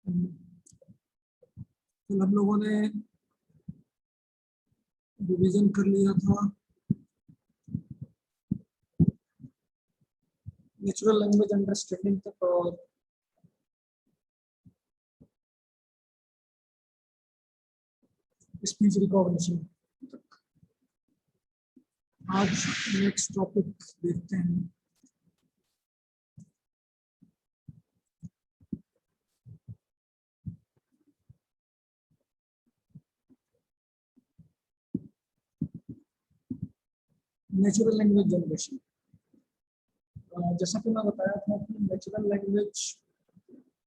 कल हम लोगों ने रिवीजन कर लिया था नेचुरल लैंग्वेज अंडरस्टैंडिंग तक और स्पीच रिकॉग्निशन तक। आज नेक्स्ट टॉपिक देखते हैं। Natural language generation. जैसा कि मैं बताया था कि नेचुरल लैंग्वेज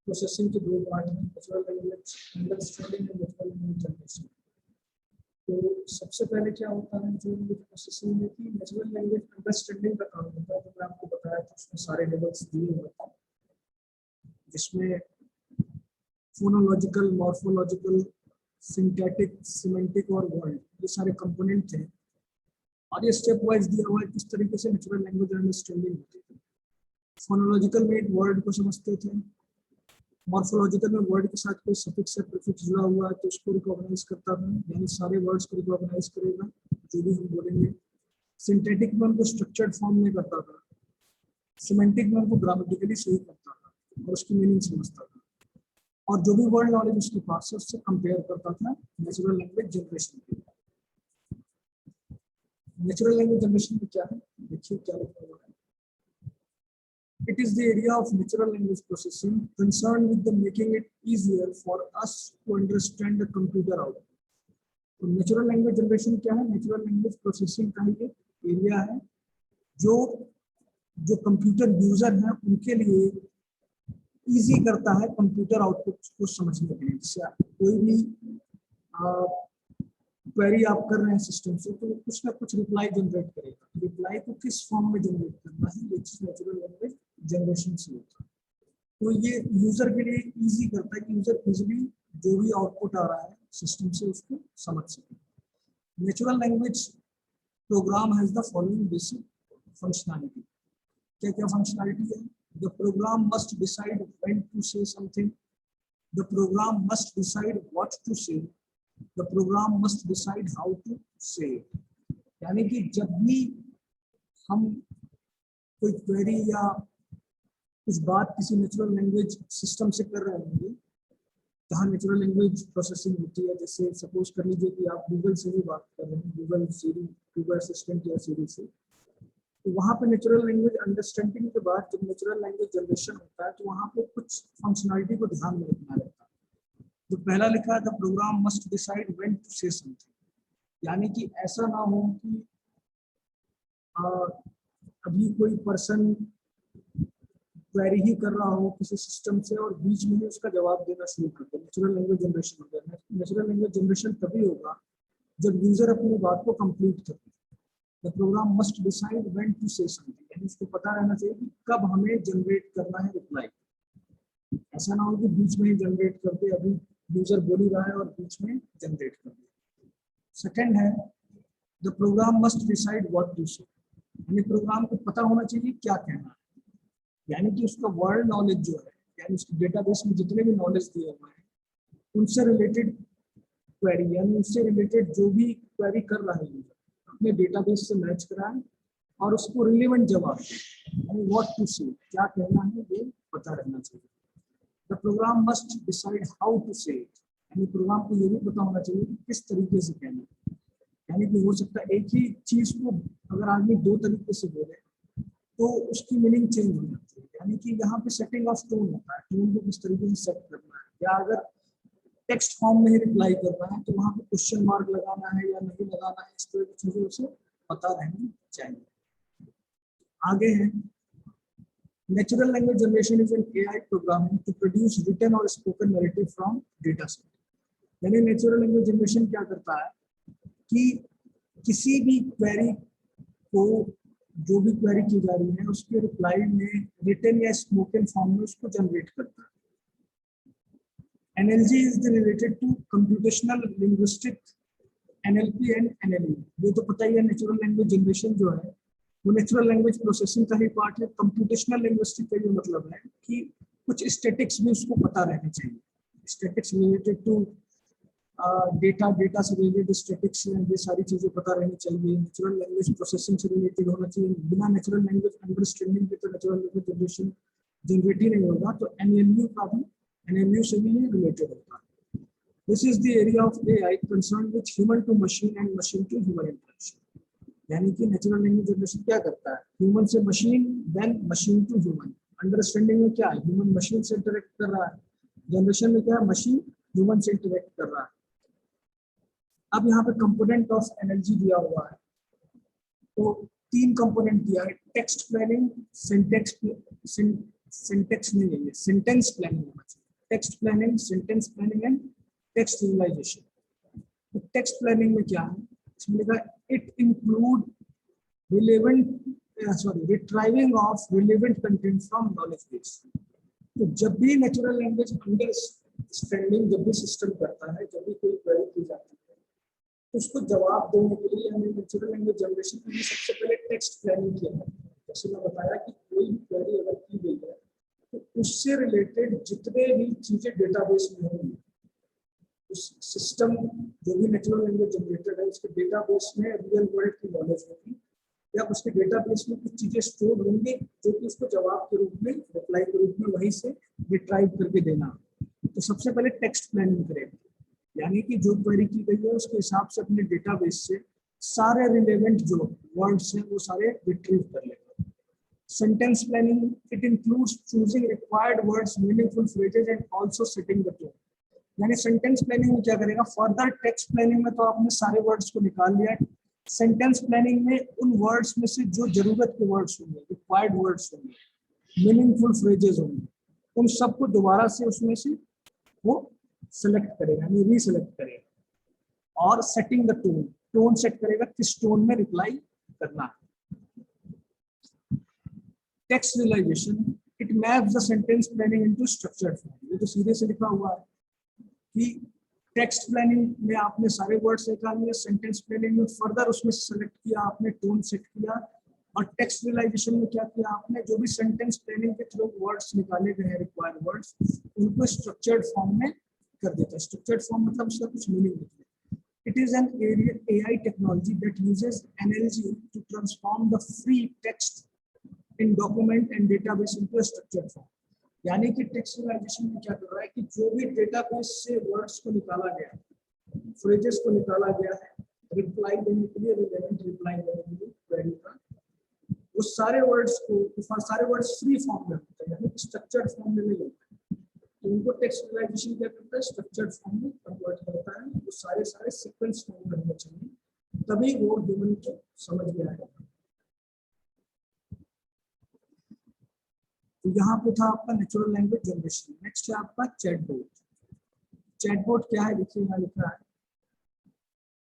प्रोसेसिंग के दो पार्ट हैं, नेचुरल लैंग्वेज अंडरस्टैंडिंग और नेचुरल लैंग्वेज जनरेशन। तो सबसे पहले क्या होता है नेचुरल लैंग्वेज प्रोसेसिंग में कि नेचुरल लैंग्वेज अंडरस्टैंडिंग का काम होता है। तो मैं आपको बताया था उसमें सारे लेवल्स दिए हुए थे, जिसमें फोनोलॉजिकल, मॉर्फोलॉजिकल, सिंथेटिक, सिमेंटिक और वर्ड, ये सारे कंपोनेंट थे। और ये स्टेप वाइज दिया हुआ है किस तरीके से नेचुरल लैंग्वेज अंडरस्टैंडिंग होती है। फोनोलॉजिकल में एक वर्ड को समझते थे, मॉर्फोलॉजिकल में वर्ड के साथ कोई सफिक्स या प्रीफिक्स जुड़ा हुआ है तो उसको रिकॉग्नाइज करता था, यानी सारे वर्ड्स को रिकॉग्नाइज करेगा जो भी हम बोलेंगे। सिंथेटिक में उनको स्ट्रक्चर्ड फॉर्म में करता था, सिमेंटिक में उनको ग्रामेटिकली सही करता था और उसकी मीनिंग समझता था, और जो भी वर्ड नॉलेज उसके पास है उससे कंपेयर करता था नेचुरल लैंग्वेज जनरेशन के। नेचुरल लैंग्वेज जनरेशन में क्या है, देखिए क्या लिखा हुआ है। It is the area of natural language processing concerned with the making it easier for us to understand the computer output. तो नेचुरल लैंग्वेज जनरेशन क्या है, नेचुरल लैंग्वेज प्रोसेसिंग का ही एक एरिया है जो कंप्यूटर यूजर है उनके लिए इजी करता है कंप्यूटर आउटपुट को समझने के लिए। जैसे कोई भी क्वेरी आप कर रहे हैं सिस्टम से तो कुछ ना कुछ रिप्लाई जनरेट करेगा, रिप्लाई को किस फॉर्म में जनरेट करना है ये चीज नेचुरल लैंग्वेज जनरेशन से होता है। तो ये यूजर के लिए इजी करता है कि यूजर इजिली जो भी आउटपुट आ रहा है सिस्टम से उसको समझ सके। Natural language program has the following basic functionality. क्या क्या फंक्शनैलिटी है? The program must decide when to say something, the program must decide what to say, the program must decide how to say it। यानी कि जब भी हम कोई query या कुछ बात किसी नेचुरल लैंग्वेज सिस्टम से कर रहे होंगे जहाँ नेचुरल लैंग्वेज प्रोसेसिंग होती है, जैसे सपोज कर लीजिए कि आप गूगल से भी बात कर रहे हैं, गूगल सीरी, गूगल असिस्टेंट या सीरी से, तो वहाँ पे नेचुरल लैंग्वेज अंडरस्टैंडिंग के बाद जब नेचुरल लैंग्वेज जनरेशन होता है तो वहाँ पे कुछ फंक्शनलिटी को ध्यान में रखना रहता है। तो पहला लिखा है the program must decide when to say something, यानी कि ऐसा ना हो कि अभी कोई पर्सन क्वेरी ही कर रहा हो किसी सिस्टम से और बीच में ही उसका जवाब देना शुरू कर दे। नेचुरल लैंग्वेज जनरेशन हो गया। नेचुरल लैंग्वेज जनरेशन तभी होगा जब यूजर अपनी बात को कंप्लीट करे। The program must decide when to say something, यानी उसको पता रहना चाहिए कि कब हमें जनरेट करना है रिप्लाई। ऐसा ना हो कि बीच में ही जनरेट कर दे, अभी यूजर बोल ही रहा है और बीच में जनरेट कर दे। सेकंड है the program must decide what to say, यानी प्रोग्राम को पता होना चाहिए क्या कहना है, यानी कि उसका वर्ड नॉलेज जो है, यानी उसके डेटाबेस में जितने भी नॉलेज दिए हुए हैं उनसे रिलेटेड क्वेरी, यानी उससे रिलेटेड जो भी क्वेरी कर रहा है यूजर अपने डेटाबेस से मैच कराए और उसको रिलेवेंट जवाब दे, यानी व्हाट टू से, क्या कहना है ये पता रहना चाहिए। The program must decide how to say it, यानी प्रोग्राम को ये भी पता होना चाहिए कि किस तरीके से कहना है। यानी कि हो सकता है एक ही चीज को अगर आदमी दो तरीके से बोले तो उसकी मीनिंग चेंज हो जाती है। यानी कि यहाँ पे सेटिंग ऑफ टोन होता है, टोन को किस तरीके से सेट करना है, या अगर टेक्स्ट फॉर्म में ही रिप्लाई करना है तो वहाँ पे क्वेश्चन मार्क लगाना है या नहीं लगाना है, इस तरह की चीजें उसे पता रहनी चाहिए। आगे है Natural language generation is an AI programming to produce written or spoken narrative from data set। यानी नेचुरल लैंग्वेज जनरेशन क्या करता है कि किसी भी क्वेरी को, जो भी क्वेरी की जा रही है उसके रिप्लाई में रिटन या स्पोकन फॉर्म में उसको जनरेट करता है। NLG is related to computational linguistic, NLP and NLE। ये तो पता ही है, नेचुरल लैंग्वेज जनरेशन जो है वो नेचुरल लैंग्वेज प्रोसेसिंग का ही पार्ट है। कंप्यूटेशनल लिंग्विस्टिक का ये मतलब है कि कुछ स्टैटिक्स भी उसको पता रहनी चाहिए, स्टैटिक्स रिलेटेड टू डेटा से रिलेटेड स्टैटिक्स, ये सारी चीजें पता रहनी चाहिए। नेचुरल लैंग्वेज प्रोसेसिंग से रिलेटेड होना चाहिए। बिना नेचुरल लैंग्वेज अंडरस्टैंडिंग के तो नेचुरल लैंग्वेज जनरेशन जनरेट ही नहीं होगा। तो एनएलयू का भी, एनएलयू से भी ये रिलेटेड होता है। This is the area of AI concern with human to machine and machine to human interaction. यानी कि नेचुरल लैंग्वेज जनरेशन क्या करता है, ह्यूमन से machine, then machine to human. Understanding में क्या है, ह्यूमन मशीन से इंटरेक्ट कर रहा है। जनरेशन में क्या है, मशीन ह्यूमन से इंटरेक्ट कर रहा है। अब यहाँ पे कंपोनेंट ऑफ एनर्जी दिया हुआ है, तो 3 कंपोनेंट दिया है, टेक्स्ट प्लानिंग, सिंटेक्स नहीं है, सेंटेंस प्लानिंग होना चाहिए। Text planning, sentence planning and text visualisation. तो टेक्स्ट प्लानिंग में क्या है, इसमें लिखा it include retrieving of relevant content from knowledge base. तो जब भी नेचुरल लैंग्वेज अंडरस्टैंडिंग जब भी सिस्टम करता है, जब भी कोई क्वेरी की जाती है, तो उसको जवाब देने के लिए हमें नेचुरल लैंग्वेज जनरेशन के लिए सबसे पहले टेक्स्ट प्लानिंग किया है। जैसे मैं बताया कि कोई भी क्वेरी अगर की गई है तो उससे रिलेटेड जितने भी चीजें डेटाबेस में होंगी, उस सिस्टम जो भी नेचुरल लैंग्वेज जनरेटेड है उसके डेटाबेस में रियल वर्ल्ड की नॉलेज होगी, या उसके डेटाबेस में कुछ चीजें स्टोर होंगी जो कि उसको जवाब के रूप में, रिप्लाई के रूप में वहीं से रिट्राइव करके देना। तो सबसे पहले टेक्स्ट प्लानिंग करेंगे, यानी कि जो क्वेरी की गई है उसके हिसाब से अपने डेटाबेस से सारे रिलेवेंट जो वर्ड्स हैं वो सारे रिट्रीव कर लेगा। Sentence planning, it includes choosing required words, meaningful phrases and also setting the tone. यानी सेंटेंस प्लानिंग में क्या करेगा, फर्दर टेक्स्ट प्लानिंग में तो आपने सारे वर्ड्स को निकाल लिया है, सेंटेंस प्लानिंग में उन वर्ड्स में से जो जरूरत के वर्ड्स होंगे, रिक्वायर्ड वर्ड्स होंगे, मीनिंगफुल फ्रेजेस होंगे, उन सबको दोबारा से उसमें से वो सेलेक्ट करेगा, यानी रीसेलेक्ट करेगा। और setting the tone, tone set करेगा किस टोन में रिप्लाई करना है। Text realisation, it maps the sentence planning into structured form. ये तो सीधे से लिखा हुआ है कि टेक्स्ट प्लानिंग में आपने सारे वर्ड्स निकाल लिए, सेंटेंस प्लानिंग में फर्दर उसमें सेलेक्ट किया आपने, टोन सेट किया, और टेक्स्ट रियलाइजेशन में क्या किया आपने, जो भी सेंटेंस प्लानिंग के थ्रू वर्ड्स निकाले गए हैं, रिक्वायर्ड वर्ड्स, उनको स्ट्रक्चर्ड फॉर्म में कर देता है। स्ट्रक्चर्ड फॉर्म मतलब उसका कुछ मीनिंग निकले। It is an AI technology that uses NLG to transform the free text in document and database into a structured form. यानी कि टेक्स्ट रियलाइजेशन में क्या कर रहा है कि जो भी डेटाबेस से वर्ड्स को निकाला गया, फ्रेजेस को निकाला गया है रिप्लाई देने के लिए, रिलेवेंट रिप्लाई देने के लिए क्वेरी का, वो सारे वर्ड्स को, सारे वर्ड्स फ्री फॉर्म में होते हैं, यानी स्ट्रक्चर्ड फॉर्म में नहीं होते। तो उनको टेक्स्ट रियलाइजेशन क्या करता है, स्ट्रक्चर्ड फॉर्म में कन्वर्ट करता है। वो सारे सीक्वेंस फॉर्म में होने चाहिए, तभी वो ह्यूमन को समझ में आएगा। तो यहाँ पे था आपका नेचुरल लैंग्वेज जनरेशन। नेक्स्ट है आपका चैटबॉट। चैटबॉट क्या है, देखिए यहाँ लिखा है,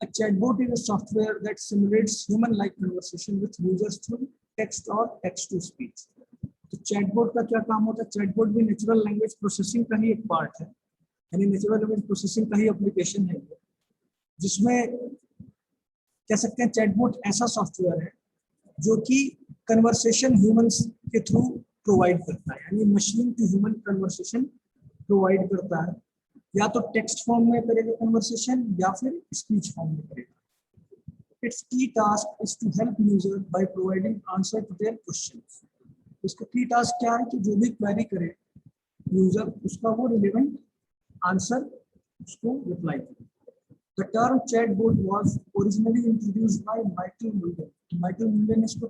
A chatbot is a software that simulates human-like conversation with users through text or text-to-speech. तो चैटबॉट का क्या काम होता है, चैटबॉट भी नेचुरल लैंग्वेज प्रोसेसिंग का ही एक पार्ट है, यानी नेचुरल लैंग्वेज प्रोसेसिंग का ही एप्लीकेशन है, जिसमें कह सकते हैं चैटबॉट ऐसा सॉफ्टवेयर है जो कि कन्वर्सेशन ह्यूमंस के थ्रू प्रोवाइड करता है, यानी machine to human conversation provide करता है। या तो टेक्स्ट फॉर्म में करेगा कन्वर्सेशन या फिर स्पीच फॉर्म में करेगा। Its key task is to help user by providing answer to their questions. उसका की टास्क क्या है कि जो भी क्वेरी करे यूजर, उसका वो रिलेवेंट आंसर उसको रिप्लाई करे। The term chatbot was originally introduced by Michael Mullen. Michael Mullen ने इसको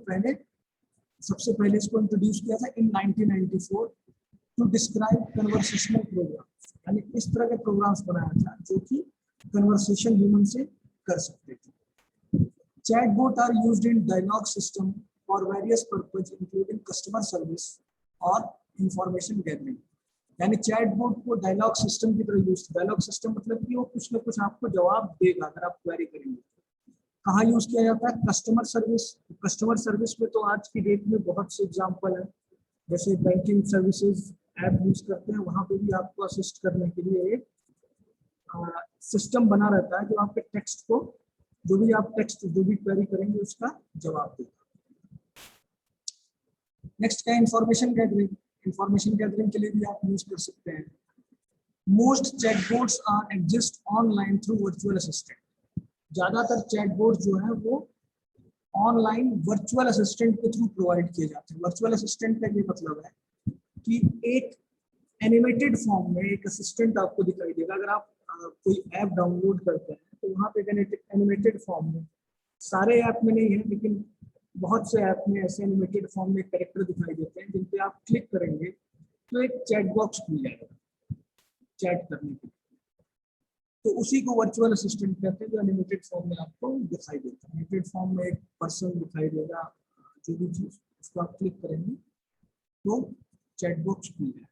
सबसे पहले इसको इंट्रोड्यूस किया था in 1994 to describe conversational program, यानी इस तरह के प्रोग्राम्स बनाया था जो कि कन्वर्सेशन ह्यूमन से कर सकते थे। Chatbot are used in dialogue system for various purpose including customer service और इंफॉर्मेशन गैदरिंग। यानी चैटबॉट को डायलॉग सिस्टम की तरह यूज, डायलॉग सिस्टम मतलब कि वो कुछ ना कुछ आपको जवाब देगा अगर आप क्वेरी करेंगे। कहाँ यूज किया जाता है, कस्टमर सर्विस। कस्टमर सर्विस में तो आज की डेट में बहुत से एग्जाम्पल है, जैसे बैंकिंग सर्विसेज ऐप यूज करते हैं, वहां पे भी आपको असिस्ट करने के लिए एक सिस्टम बना रहता है जो आपके टेक्स्ट को, जो भी क्वेरी करेंगे उसका जवाब देगा। नेक्स्ट क्या है, इंफॉर्मेशन गैदरिंग। इंफॉर्मेशन गैदरिंग के लिए भी आप यूज कर सकते हैं। Most chatbots are exist online through virtual assistant. ज्यादातर चैटबॉट जो है वो ऑनलाइन वर्चुअल असिस्टेंट के थ्रू प्रोवाइड किए जाते हैं। वर्चुअल असिस्टेंट का ये मतलब है कि एक एनिमेटेड फॉर्म में एक असिस्टेंट आपको दिखाई देगा। अगर आप कोई ऐप डाउनलोड करते हैं तो वहाँ पे एनिमेटेड फॉर्म में, सारे ऐप में नहीं है लेकिन बहुत से ऐप में ऐसे एनिमेटेड फॉर्म में कैरेक्टर दिखाई देते हैं जिन पे आप क्लिक करेंगे तो एक चैट बॉक्स खुल जाएगा चैट करने के लिए। तो उसी को वर्चुअल असिस्टेंट कहते हैं जो एनिमेटेड फॉर्म में आपको दिखाई देता है। एनिमेटेड फॉर्म में एक पर्सन दिखाई देगा, जो भी चीज उसको आप क्लिक करेंगे तो चैट बॉक्स खुल जाएगा।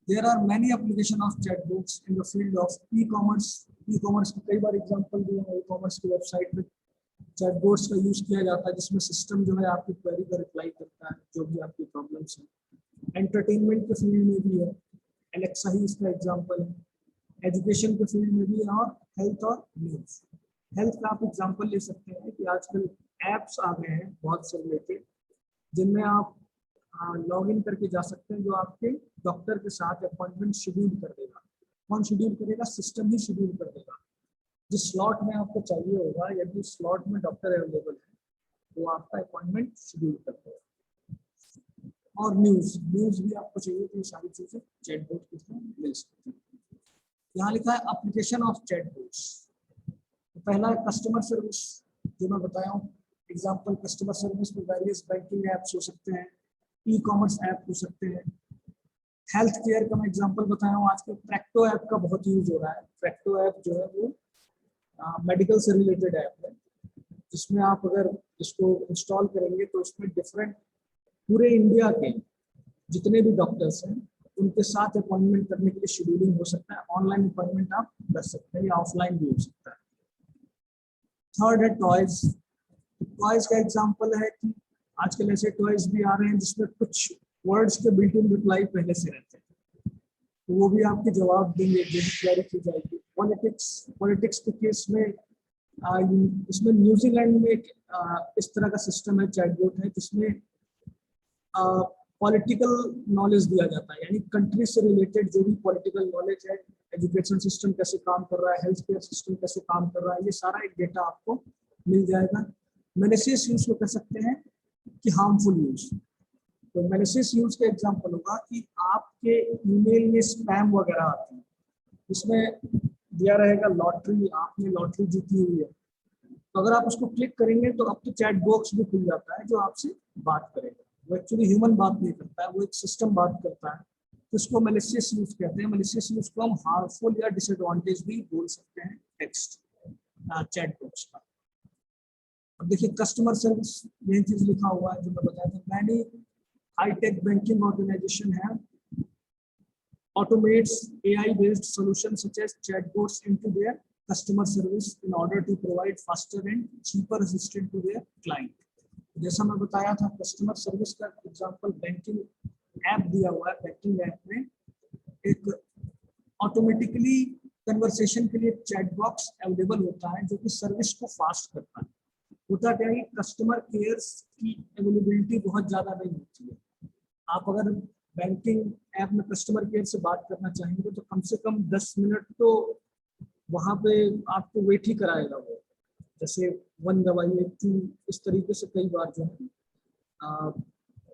There are many application of chatbots in the field of e-commerce. E-commerce के कई बार एग्जांपल दिए हैं। ई-कॉमर्स की वेबसाइट में चैटबॉट्स का यूज किया जाता है जिसमें सिस्टम जो है आपकी क्वेरी का रिप्लाई करता है, जो भी आपकी प्रॉब्लम्स हैं। एंटरटेनमेंट के फील्ड में भी है, एलेक्सा ही इसका एग्जांपल है। एजुकेशन के फील्ड में भी है, और हेल्थ और न्यूज। हेल्थ का आप एग्जांपल ले सकते हैं कि आजकल एप्स आ गए हैं बहुत से रिलेटेड, जिनमें आप लॉग इन करके जा सकते हैं, जो आपके डॉक्टर के साथ अपॉइंटमेंट शेड्यूल कर देगा। कौन शेड्यूल करेगा? सिस्टम ही शेड्यूल कर देगा। जिस स्लॉट में आपको चाहिए होगा, यदि स्लॉट में डॉक्टर अवेलेबल है तो आपका अपॉइंटमेंट शेड्यूल कर देगा। और न्यूज भी आपको चाहिए तो ये सारी चीजें चैटबॉट के थ्रू मिल सकती है। यहाँ लिखा है एप्लीकेशन ऑफ चैटबॉट्स। तो पहला है कस्टमर सर्विस, जो मैं बताया हूँ एग्जाम्पल। कस्टमर सर्विस में वेरियस बैंकिंग एप्स हो सकते हैं, ई कॉमर्स ऐप हो सकते हैं। हेल्थ केयर का मैं एग्जांपल बताया हूँ, आजकल प्रैक्टो ऐप का बहुत यूज हो रहा है। प्रैक्टो ऐप जो है वो मेडिकल से रिलेटेड ऐप है, जिसमें आप अगर इसको इंस्टॉल करेंगे तो उसमें डिफरेंट पूरे इंडिया के जितने भी डॉक्टर्स हैं उनके साथ अपॉइंटमेंट करने के लिए शेड्यूलिंग हो सकता है। ऑनलाइन अपॉइंटमेंट आप कर सकते हैं या ऑफलाइन भी हो सकता है। थर्ड है टॉयज। टॉयज का एग्जांपल है कि आजकल ऐसे टॉयज भी आ रहे हैं जिसमें कुछ वर्ड्स के बिल्ट इन रिप्लाई पहले से रहते हैं, तो वो भी आपके जवाब देंगे, जो भी क्वेरी की जाएगी। पॉलिटिक्स के केस में इसमें न्यूजीलैंड में एक इस तरह का सिस्टम है, चैटबॉट है, जिसमें पॉलिटिकल नॉलेज दिया जाता है, यानी कंट्री से रिलेटेड जो भी पॉलिटिकल नॉलेज है, एजुकेशन सिस्टम कैसे काम कर रहा है, हेल्थ केयर सिस्टम कैसे काम कर रहा है, ये सारा एक डेटा आपको मिल जाएगा। मैलिशियस यूज को कह सकते हैं कि हार्मफुल यूज। तो मैलिशियस यूज का एग्जांपल होगा कि आपके ईमेल में स्पैम वगैरह आते हैं, इसमें दिया रहेगा लॉटरी, आपने लॉटरी जीती हुई है, तो अगर आप उसको क्लिक करेंगे तो अब तो चैट बॉक्स भी खुल जाता है जो आपसे बात करेगा। वो एक्चुअली ह्यूमन बात नहीं करता है, वो एक सिस्टम बात करता है, तो इसको मैलिशियस यूज कहते हैं। मैलिशियस यूज को हम हार्मफुल या डिसएडवांटेज भी बोल सकते हैं टेक्स्ट चैट बॉक्स का। अब देखिए कस्टमर सर्विस, यही चीज लिखा हुआ है जो मैं बताया था। मैनी हाईटेक बैंकिंग ऑर्गेनाइजेशन है automates AI-based solutions such as chatbots into their customer service in order to provide faster and cheaper assistance to their client. जैसा मैं बताया था कस्टमर सर्विस का एग्जांपल बैंकिंग ऐप दिया हुआ है। बैंकिंग ऐप में एक ऑटोमेटिकली कन्वर्सेशन के लिए चैट बॉक्स अवेलेबल होता है जो कि सर्विस को फास्ट करता है। होता क्या है, कस्टमर केयर की अवेलेबिलिटी बहुत ज़्यादा नहीं होती है। आप अगर बैंकिंग ऐप में कस्टमर केयर से बात करना चाहेंगे तो कम से कम 10 मिनट तो वहाँ पे आपको वेट ही कराएगा वो। जैसे 1 दबाइए 2, इस तरीके से कई बार जो है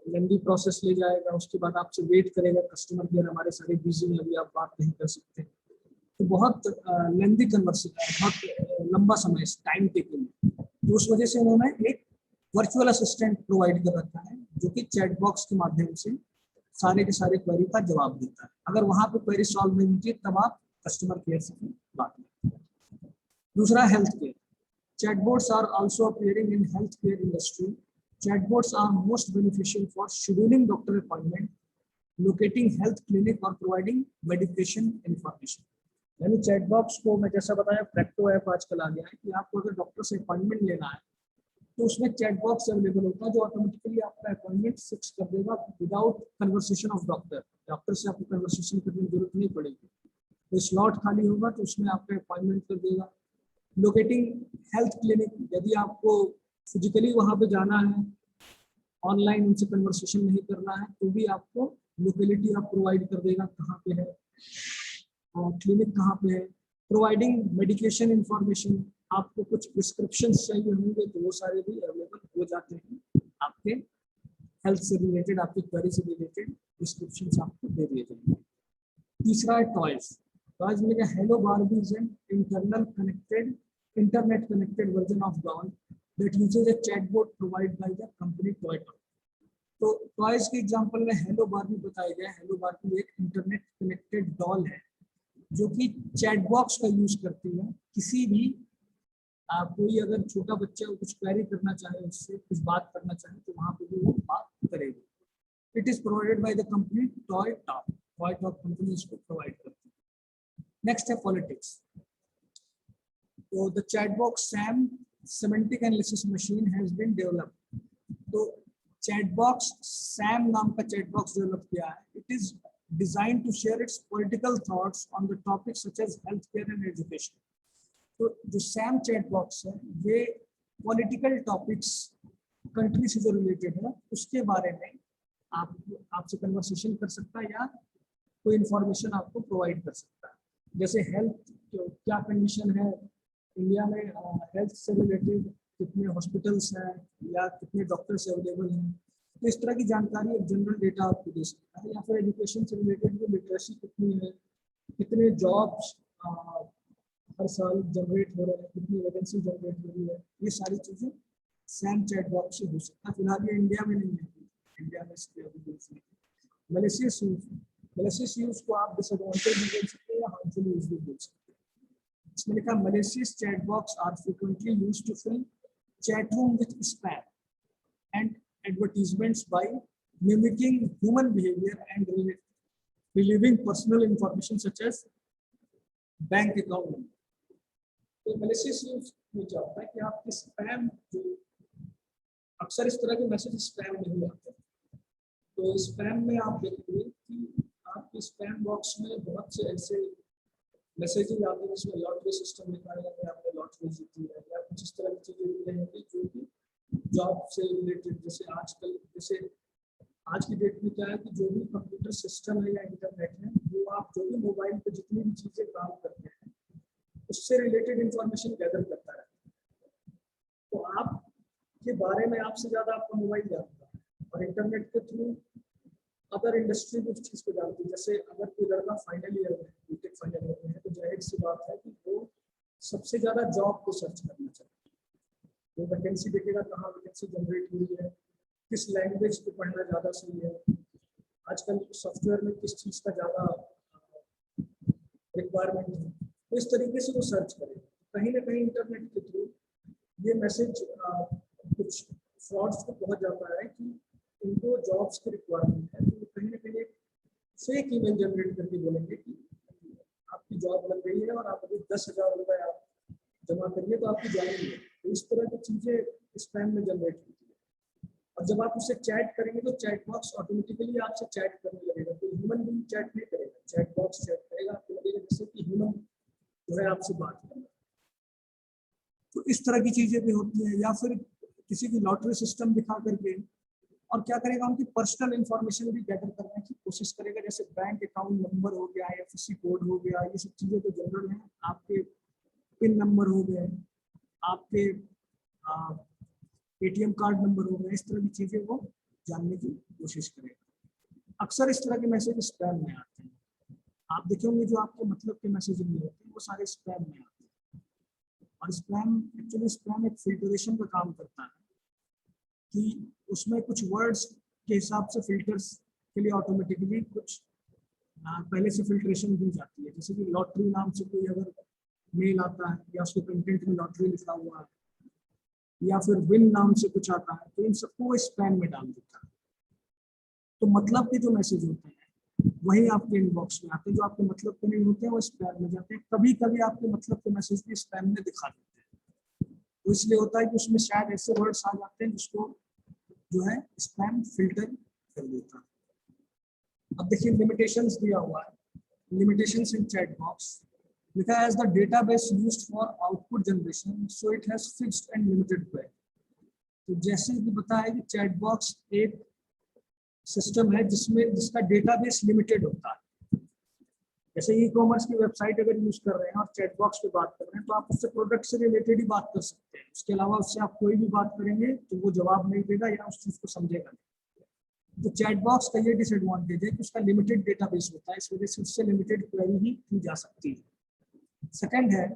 लंबी प्रोसेस ले जाएगा, उसके बाद आपसे वेट करेगा। कस्टमर केयर हमारे सारे बिजी हैं, अभी आप बात नहीं कर सकते, तो बहुत लेंदी कन्वर्सेशन, बहुत लंबा समय टाइम टेकिंग। तो उस वजह से उन्होंने एक वर्चुअल असिस्टेंट प्रोवाइड कर रखा है जो कि चैट बॉक्स के माध्यम से सारे के सारे क्वेरी का जवाब देता है। अगर वहां पे क्वेरी सॉल्व नहीं होती तब आप कस्टमर केयर से बात करें। दूसरा health care. Chatbots are also appearing in health care industry. Chatbots are most beneficial for scheduling doctor appointment, locating health clinic और प्रोवाइडिंग मेडिकेशन इंफॉर्मेशन। यानी चैटबॉक्स को मैं जैसा बताया, प्रैक्टो ऐप आजकल आ गया है कि आपको अगर डॉक्टर से अपॉइंटमेंट लेना है तो उसमें चैट बॉक्स अवेलेबल होता है जो ऑटोमेटिकली आपका अपॉइंटमेंट फिक्स कर देगा without conversation of doctor. Doctor से आपको कन्वर्सेशन करने की जरूरत नहीं पड़ेगी। तो स्लॉट खाली होगा तो उसमें आपका अपॉइंटमेंट कर देगा। लोकेटिंग हेल्थ क्लिनिक, यदि आपको फिजिकली वहाँ पे जाना है, ऑनलाइन उनसे कन्वर्सेशन नहीं करना है, तो भी आपको लोकेलिटी आप प्रोवाइड कर देगा कहाँ पे है। क्लिनिक कहाँ पे है, प्रोवाइडिंग मेडिकेशन इंफॉर्मेशन, आपको कुछ प्रिस्क्रिप्शन चाहिए होंगे तो वो सारे भी अवेलेबल हो जाते हैं आपके हेल्थ से रिलेटेड, आपकी क्वेरी से रिलेटेड प्रिस्क्रिप्शन आपको दे दिए जाएंगे। तीसरा है टॉयज। टॉयज में hello Barbie is an internet connected version of doll that uses a chatbot provide by the company toy toy. तो टॉयज के एग्जांपल में हेलो बार्बी बताया गया। हेलो बार्बी एक इंटरनेट कनेक्टेड डॉल है जो कि चैट बॉक्स का यूज करती है। किसी भी कोई अगर छोटा बच्चा कुछ क्वेरी करना चाहे, उससे कुछ बात करना चाहे तो वहां पे भी वो बात करेगी। It is provided by the company toy talk. Toy talk company इसको प्रोवाइड करती है। नेक्स्ट है पॉलिटिक्स। तो the chat box Sam semantic analysis machine has been developed. तो चैट बॉक्स सैम नाम का चैट बॉक्स डेवलप किया है। It is designed to share its political thoughts on the topics such as health care and education. तो जो Sam chat box है ये political topics country से जो रिलेटेड है उसके बारे में आपसे कन्वर्सेशन कर सकता है या कोई इंफॉर्मेशन आपको प्रोवाइड कर सकता है। जैसे हेल्थ क्या कंडीशन है इंडिया में, हेल्थ से रिलेटेड कितने हॉस्पिटल्स हैं या कितने डॉक्टर्स अवेलेबल हैं, तो इस तरह की जानकारी एक जनरल डेटा आपको दे सकता है। या फिर एजुकेशन से रिलेटेड लिटरेसी कितनी है, कितने जॉब्स हर साल जनरेट हो रहे हैं, कितनी वैकेंसी जनरेट हो रही है, ये सारी चीज़ें सैम चैट बॉक्स से हो सकता है। फिलहाल ये इंडिया में नहीं है, इंडिया में इसके अभी यूज नहीं है। मलेशियस यूज को आप डिसएडवांटेज भी बोल सकते हैं या हार्मफुल यूज भी बोल सकते हैं। इसमें लिखा malicious chat box are frequently used to fill chat room with spam and advertisements by mimicking human behaviour and relieving personal information such as bank account number. तो मलेशियस यूज में क्या होता है कि आपके स्पैम जो अक्सर इस तरह के मैसेज स्पैम नहीं आते, तो स्पैम में आप देखेंगे कि आपके स्पैम बॉक्स में बहुत से ऐसे मैसेजेस आते हैं जिसमें लॉटरी सिस्टम लिखा है या आपने लॉटरी जीती है या कुछ इस तरह की चीजें भी रहेंगी जो कि जॉब से रिलेटेड। जैसे आजकल जैसे आज की डेट में क्या है कि जो भी कंप्यूटर सिस्टम है या इंटरनेट है वो आप जो भी मोबाइल पे जितनी भी चीजें काम करते हैं उससे रिलेटेड इंफॉर्मेशन गैदर करता है। तो आप के बारे में आपसे ज्यादा आपका मोबाइल जानता है और इंटरनेट के थ्रू अदर इंडस्ट्री भी उस चीज को जानती है। जैसे अगर कोई लड़का फाइनल ईयर में बीटेक फाइनल ईयर में है तो जाहिर सी बात है कि वो सबसे ज्यादा जॉब को सर्च करना चाहिए। वो वैकेंसी देखेगा कहाँ वैकेंसी जनरेट हुई है, किस लैंग्वेज को पढ़ना ज़्यादा सही है, आजकल सॉफ्टवेयर में किस चीज़ का ज़्यादा रिक्वायरमेंट है, तो इस तरीके से वो सर्च करेगा। कहीं ना कहीं इंटरनेट के थ्रू ये मैसेज कुछ फ्रॉड्स को पहुंच जाता है कि इनको जॉब्स की रिक्वायरमेंट है, तो कहीं ना कहीं एक फेक ईमेल जनरेट करके बोलेंगे कि आपकी जॉब लग गई है और आप अभी 10,000 रुपये आप जमा करिए तो आपकी ज्वाइनिंग है। तो इस तरह की चीज़ें स्पैम में जनरेट होती है। और जब आप उससे चैट करेंगे तो चैट बॉक्स ऑटोमेटिकली आपसे चैट करने लगेगा। तो ह्यूमन बीइंग चैट नहीं करेगा, चैट बॉक्स चैट करेगा, आपको लगेगा जैसे कि ह्यूमन जो है आपसे बात कर रहा है। तो इस तरह की चीज़ें भी होती हैं। या फिर किसी की लॉटरी सिस्टम दिखा करके और क्या करेगा, उनकी पर्सनल इंफॉर्मेशन भी गैदर करने की कोशिश करेगा, जैसे बैंक अकाउंट नंबर हो गया, एफएससी कोड हो गया, ये सब चीज़ें तो जनरल हैं, आपके पिन नंबर हो गए, आपके एटीएम कार्ड नंबर हो गए, इस तरह की चीज़ें वो जानने की कोशिश करेगा। अक्सर इस तरह के मैसेज स्पैम में आते हैं। आप देखेंगे जो आपके मतलब के मैसेज नहीं होते हैं वो सारे स्पैम में आते हैं। और स्पैम एक फिल्टरेशन का काम करता है कि उसमें कुछ वर्ड्स के हिसाब से फिल्टर्स के लिए ऑटोमेटिकली कुछ पहले से फिल्ट्रेशन दी जाती है। जैसे कि लॉटरी नाम से कोई अगर मेल आता है या उसके कंटेंट में लॉटरी लिखा हुआ है या फिर विन नाम से कुछ आता है तो इन सबको स्पैम में डाल देता है। तो मतलब के जो मैसेज होते हैं वही आपके इनबॉक्स में आते हैं, जो आपके मतलब के नहीं होते हैं वो स्पैम में जाते हैं। कभी कभी आपके मतलब के मैसेज भी स्पैम में दिखा देते हैं, तो इसलिए होता है कि उसमें शायद ऐसे वर्ड्स आ जाते हैं जिसको जो है स्पैम फिल्टर कर देता है। अब देखिए लिमिटेशंस दिया हुआ है, लिमिटेशंस इन चैट बॉक्स लिखा है as the database used for output generation so it has fixed and limited query. तो जैसे कि बताया कि चैट बॉक्स एक सिस्टम है जिसका डेटाबेस लिमिटेड होता है। जैसे ई कॉमर्स की वेबसाइट अगर यूज कर रहे हैं और चैट बॉक्स पे बात कर रहे हैं तो आप उससे प्रोडक्ट से रिलेटेड ही बात कर सकते हैं, उसके अलावा उससे आप कोई भी बात करेंगे तो वो जवाब नहीं देगा या उस चीज को समझेगा नहीं। तो चैट बॉक्स का ये डिसएडवांटेज है कि उसका लिमिटेड डेटाबेस होता है, इस वजह से उससे लिमिटेड क्वेरी ही की जा सकती है। सेकंड है,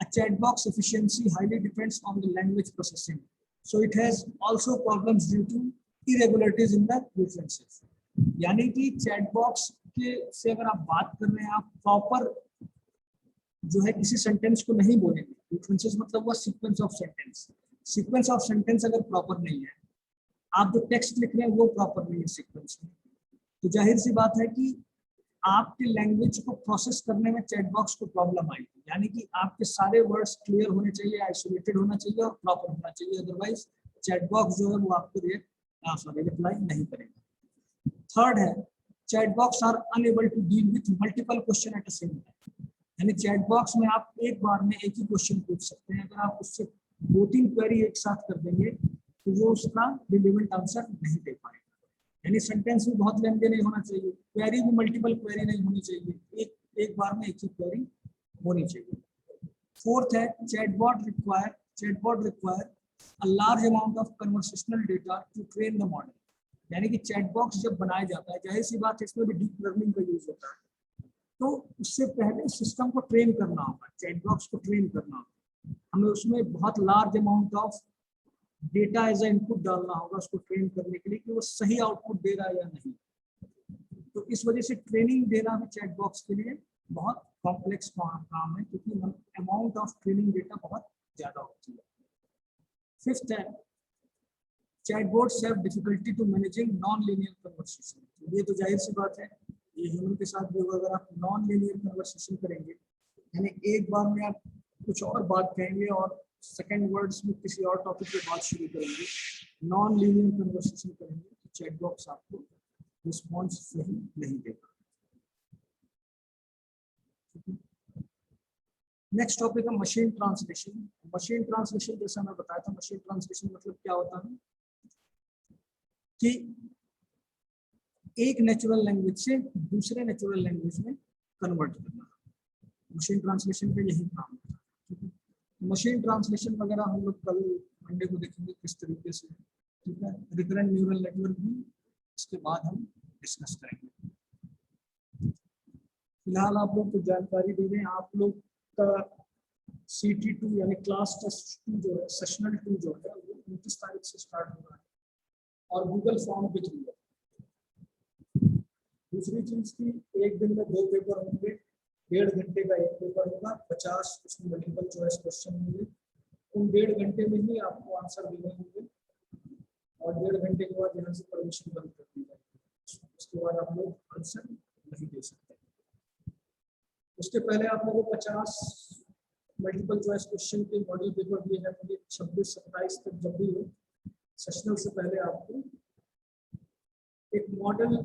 a chat box efficiency highly depends on the language processing, so it has also problems due to irregularities in the references। यानी कि चैट बॉक्स के से अगर आप बात कर रहे हैं, आप प्रॉपर जो है किसी सेंटेंस को नहीं बोलेंगे, रेफरेंसेस मतलब वो sequence of sentence, sequence of sentence अगर प्रॉपर नहीं है, आप जो टेक्स्ट लिख रहे हैं वो प्रॉपर नहीं है सीक्वेंस में, तो जाहिर सी बात है कि आपके लैंग्वेज को प्रोसेस करने में चैट बॉक्स को प्रॉब्लम आएगी। यानी कि आपके सारे वर्ड्स क्लियर होने चाहिए, आइसोलेटेड होना चाहिए और प्रॉपर होना चाहिए, अदरवाइज चैट बॉक्स जो है वो आपको रिप्लाई नहीं करेगा। थर्ड है, chat box are unable to deal with multiple question at the same time. यानी चैट बॉक्स में आप एक बार में एक ही क्वेश्चन पूछ सकते हैं, अगर आप उससे 2-3 क्वेरी एक साथ कर देंगे तो वो उसका रिलेवेंट आंसर नहीं दे पाएगा। यानी सेंटेंस भी बहुत लंबे नहीं होना चाहिए, क्वेरी भी मल्टीपल क्वेरी नहीं होनी चाहिए, एक बार में एक ही क्वेरी होनी चाहिए। फोर्थ है, chatbot require a large amount of conversational data to train the model. यानी कि चैटबॉक्स जब बनाया जाता है, जाहिर सी बात है इसमें भी डीप लर्निंग का यूज होता है, तो उससे पहले सिस्टम को ट्रेन करना होगा, चैटबॉक्स को ट्रेन करना होगा, हमें उसमें बहुत large amount of data as a input डालना होगा उसको ट्रेन करने के लिए कि वो सही आउटपुट दे रहा है या नहीं। तो इस वजह से ट्रेनिंग देना भी चैट बॉक्स के लिए बहुत कॉम्प्लेक्स काम है, क्योंकि अमाउंट ऑफ ट्रेनिंग डेटा बहुत ज्यादा होती है। फिफ्थ है, chatbots have difficulty to managing non linear conversation. ये तो जाहिर सी बात है, ये ह्यूमन के साथ भी होगा, अगर आप नॉन लीनियर कन्वर्सेशन करेंगे, यानी एक बार में आप कुछ और बात कहेंगे और सेकेंड वर्ड्स में किसी और टॉपिक पे बात शुरू करेंगे, नॉन लीनियर कन्वर्सेशन करेंगे, तो चैट बॉक्स आपको रिस्पॉन्स सही नहीं देगा। नेक्स्ट टॉपिक है मशीन ट्रांसलेशन। मशीन ट्रांसलेशन जैसा मैं बताया था, मशीन ट्रांसलेशन मतलब क्या होता है कि एक नेचुरल लैंग्वेज से दूसरे नेचुरल लैंग्वेज में कन्वर्ट करना, मशीन ट्रांसलेशन का यही काम होता है। मशीन ट्रांसलेशन वगैरह हम लोग कल मंडे को देखेंगे किस तरीके से, ठीक है। रिकरेंट न्यूरल नेटवर्क भी इसके बाद हम डिस्कस करेंगे। फिलहाल आप लोग को जानकारी दे दें, आप लोग का CT2 यानी क्लास टेस्ट 2 जो है, सेशनल 2 जो है, वो 29 तारीख से स्टार्ट हो रहा है और गूगल फॉर्म के थ्रू है। दूसरी चीज की, एक दिन में 2 पेपर होंगे, 1.5 घंटे का एक पेपर होगा, 50 उसमें मल्टीपल चॉइस क्वेश्चन होंगे, उन 1.5 घंटे में ही आपको आंसर देने होंगे और 1.5 घंटे के बाद यहाँ से परमिशन बंद कर दी जाएगी, उसके बाद आप लोग आंसर नहीं दे सकते। उसके पहले आप लोगों को 50 मल्टीपल चॉइस क्वेश्चन के मॉडल पेपर दिए जाएंगे 26-27 तक, जब भी हो सेशनल से पहले आपको एक मॉडल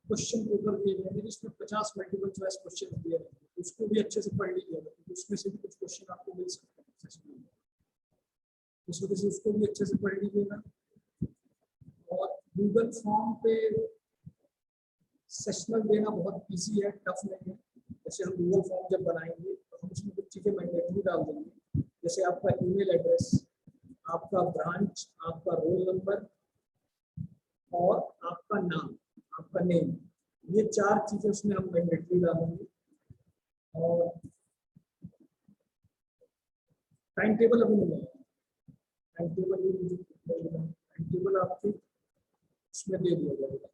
क्वेश्चन पेपर दिए जाएंगे जिसमें 50 मल्टीपल चॉइस क्वेश्चन दिए जाएंगे, उसको भी अच्छे से पढ़ लीजिएगा क्योंकि उसमें से भी कुछ क्वेश्चन आपको मिल सकते हैं सेशनल में, इस वजह से उसको भी अच्छे से पढ़ लीजिएगा। और गूगल फॉर्म पे सेशनल देना बहुत ईजी है, टफ नहीं है। जैसे हम गूगल फॉर्म जब बनाएंगे तो हम उसमें कुछ चीज़ें मैंडेटरी डाल देंगे, जैसे आपका ईमेल एड्रेस, आपका ब्रांच, आपका रोल नंबर और आपका नाम, आपका नेम, ये 4 चीज़ें उसमें हम मैंडेटरी डालेंगे। और टाइम टेबल अभी नहीं है, टाइम टेबल आपको उसमें दे दिया जाएगा,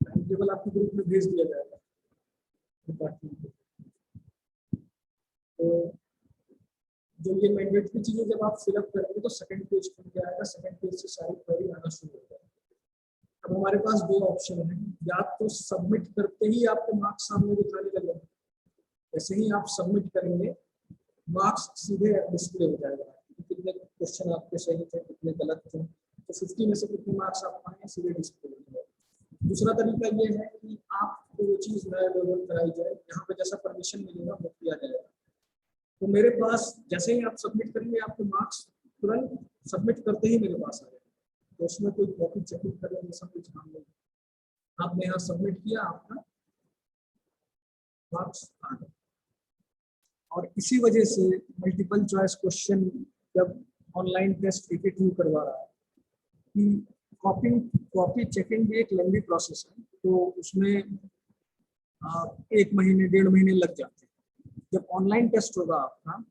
टाइम टेबल आपके ग्रुप में भेज दिया जाएगा डिपार्टमेंट को। तो जो ये मैंडेटरी चीजें जब आप फिलअप करेंगे तो सेकंड पेज खुल के आएगा, सेकंड पेज से सारी क्वेरी आना शुरू हो जाएगी। अब हमारे पास 2 ऑप्शन है, या तो सबमिट करते ही आपके मार्क्स सामने दिखाने लगेंगे, जैसे ही आप सबमिट करेंगे मार्क्स सीधे डिस्प्ले हो जाएगा, कितने क्वेश्चन आपके सही थे, कितने गलत थे, तो 50 में से कितने मार्क्स आप पाएंगे सीधे डिस्प्ले हो जाएगा। दूसरा तरीका ये है कि आपको वो चीज़ नया लेवल कराई जाए, यहाँ पे जैसा परमिशन मिलेगा वो किया जाएगा। तो मेरे पास जैसे ही आप सबमिट करेंगे आपके मार्क्स तुरंत सबमिट करते ही मेरे पास आ जाएगा, तो उसमें कोई कॉपी चेकिंग करने में सब कुछ काम नहीं। आपने यहाँ सबमिट किया, आपका मार्क्स आ गए। और इसी वजह से मल्टीपल चॉइस क्वेश्चन जब ऑनलाइन टेस्ट एक करवा रहा है कि कॉपी चेकिंग भी एक लंबी प्रोसेस है, तो उसमें 1 महीने 1.5 महीने लग जाते हैं। जब ऑनलाइन टेस्ट होगा आपका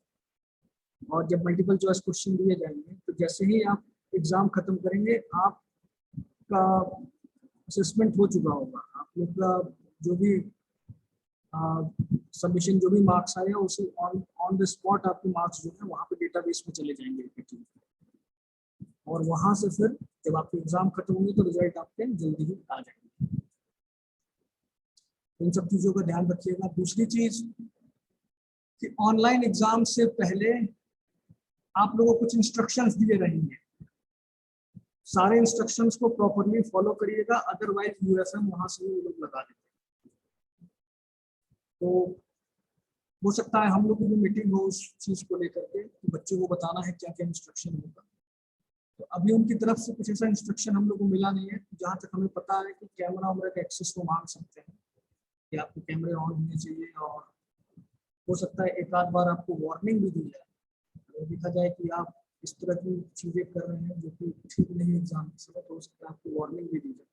और जब मल्टीपल चॉइस क्वेश्चन दिए जाएंगे, तो जैसे ही आप एग्जाम खत्म करेंगे, आपका असेसमेंट हो चुका होगा, आप लोग का जो भी सबमिशन जो भी मार्क्स आए उसे ऑन द स्पॉट आपके मार्क्स जो है वहाँ पे डेटाबेस में चले जाएंगे, और वहाँ से फिर जब आपके एग्जाम खत्म होंगे तो रिजल्ट आपके जल्दी ही आ जाएंगे। इन सब चीज़ों का ध्यान रखिएगा। दूसरी चीज कि ऑनलाइन एग्जाम से पहले आप लोगों को कुछ इंस्ट्रक्शंस दिए रहेंगे, सारे इंस्ट्रक्शंस को प्रॉपरली फॉलो करिएगा, अदरवाइज यूएफएम वहां से वो लोग लगा देते हैं। तो हो सकता है हम लोग की भी मीटिंग हो उस चीज को लेकर के, कि बच्चों को बताना है क्या क्या इंस्ट्रक्शन होगा। तो अभी उनकी तरफ से कुछ ऐसा इंस्ट्रक्शन हम लोग को मिला नहीं है। जहाँ तक हमें पता है कि कैमरा वैमरा का एक्सेस वो मांग सकते हैं कि आपके कैमरे ऑन होने चाहिए, और हो सकता है एक आध बार आपको वार्निंग भी दी जाए, अगर देखा जाए कि आप इस तरह की चीजें कर रहे हैं जो कि ठीक नहीं एग्जाम से, तो हो सकता है आपको वार्निंग भी दी जाए।